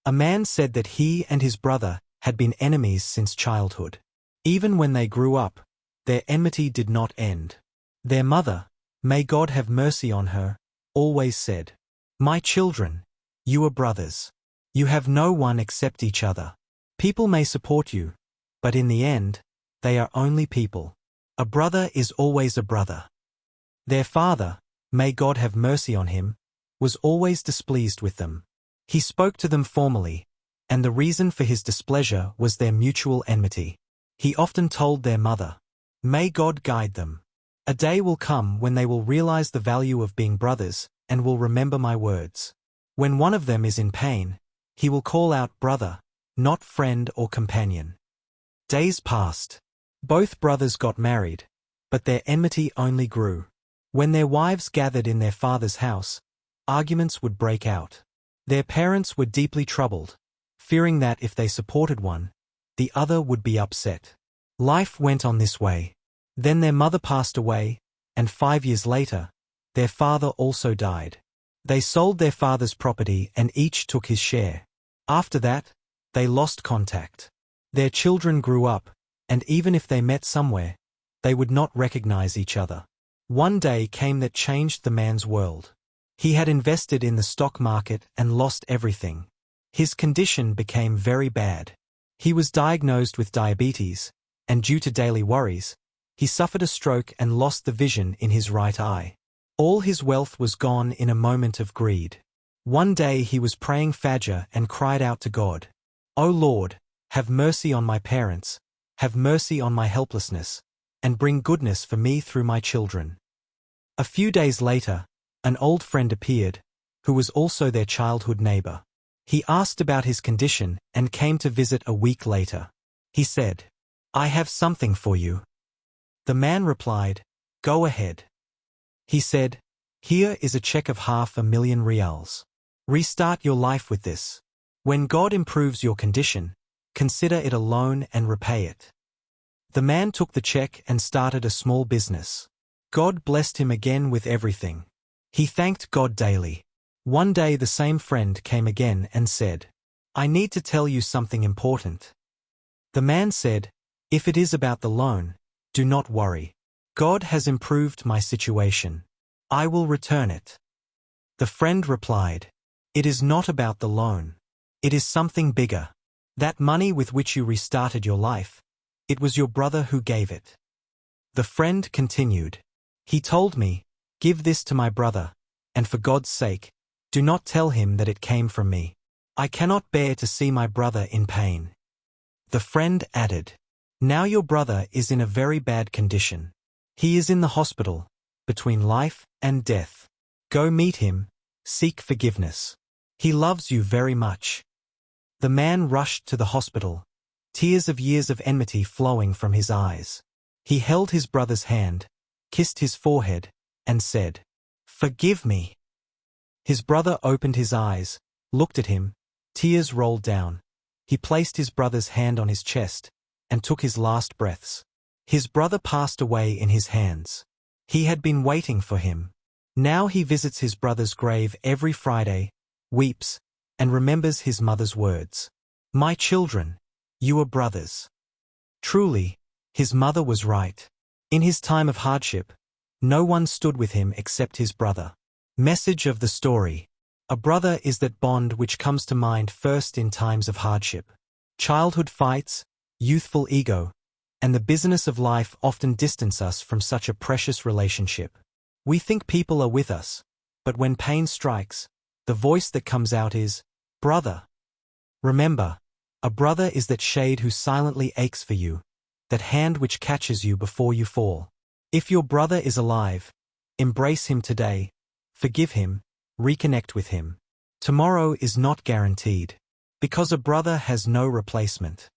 A man said that he and his brother had been enemies since childhood. Even when they grew up, their enmity did not end. Their mother, may God have mercy on her, always said, "My children, you are brothers. You have no one except each other. People may support you, but in the end, they are only people. A brother is always a brother." Their father, may God have mercy on him, was always displeased with them. He spoke to them formally, and the reason for his displeasure was their mutual enmity. He often told their mother, "May God guide them. A day will come when they will realize the value of being brothers and will remember my words. When one of them is in pain, he will call out brother, not friend or companion." Days passed. Both brothers got married, but their enmity only grew. When their wives gathered in their father's house, arguments would break out. Their parents were deeply troubled, fearing that if they supported one, the other would be upset. Life went on this way. Then their mother passed away, and 5 years later, their father also died. They sold their father's property and each took his share. After that, they lost contact. Their children grew up, and even if they met somewhere, they would not recognize each other. One day came that changed the man's world. He had invested in the stock market and lost everything. His condition became very bad. He was diagnosed with diabetes, and due to daily worries, he suffered a stroke and lost the vision in his right eye. All his wealth was gone in a moment of greed. One day he was praying Fajr and cried out to God, "O Lord, have mercy on my parents, have mercy on my helplessness, and bring goodness for me through my children." A few days later, an old friend appeared, who was also their childhood neighbor. He asked about his condition and came to visit a week later. He said, "I have something for you." The man replied, "Go ahead." He said, "Here is a check of $500,000. Restart your life with this. When God improves your condition, consider it a loan and repay it." The man took the check and started a small business. God blessed him again with everything. He thanked God daily. One day the same friend came again and said, "I need to tell you something important." The man said, "If it is about the loan, do not worry. God has improved my situation. I will return it." The friend replied, "It is not about the loan. It is something bigger. That money with which you restarted your life, it was your brother who gave it." The friend continued, "He told me, 'Give this to my brother, and for God's sake, do not tell him that it came from me. I cannot bear to see my brother in pain.'" The friend added, "Now your brother is in a very bad condition. He is in the hospital, between life and death. Go meet him, seek forgiveness. He loves you very much." The man rushed to the hospital, tears of years of enmity flowing from his eyes. He held his brother's hand, kissed his forehead, and said, "Forgive me." His brother opened his eyes, looked at him, tears rolled down. He placed his brother's hand on his chest, and took his last breaths. His brother passed away in his hands. He had been waiting for him. Now he visits his brother's grave every Friday, weeps, and remembers his mother's words. "My children, you are brothers." Truly, his mother was right. In his time of hardship, no one stood with him except his brother. Message of the story. A brother is that bond which comes to mind first in times of hardship. Childhood fights, youthful ego, and the business of life often distance us from such a precious relationship. We think people are with us, but when pain strikes, the voice that comes out is, "Brother." Remember, a brother is that shade who silently aches for you, that hand which catches you before you fall. If your brother is alive, embrace him today, forgive him, reconnect with him. Tomorrow is not guaranteed, because a brother has no replacement.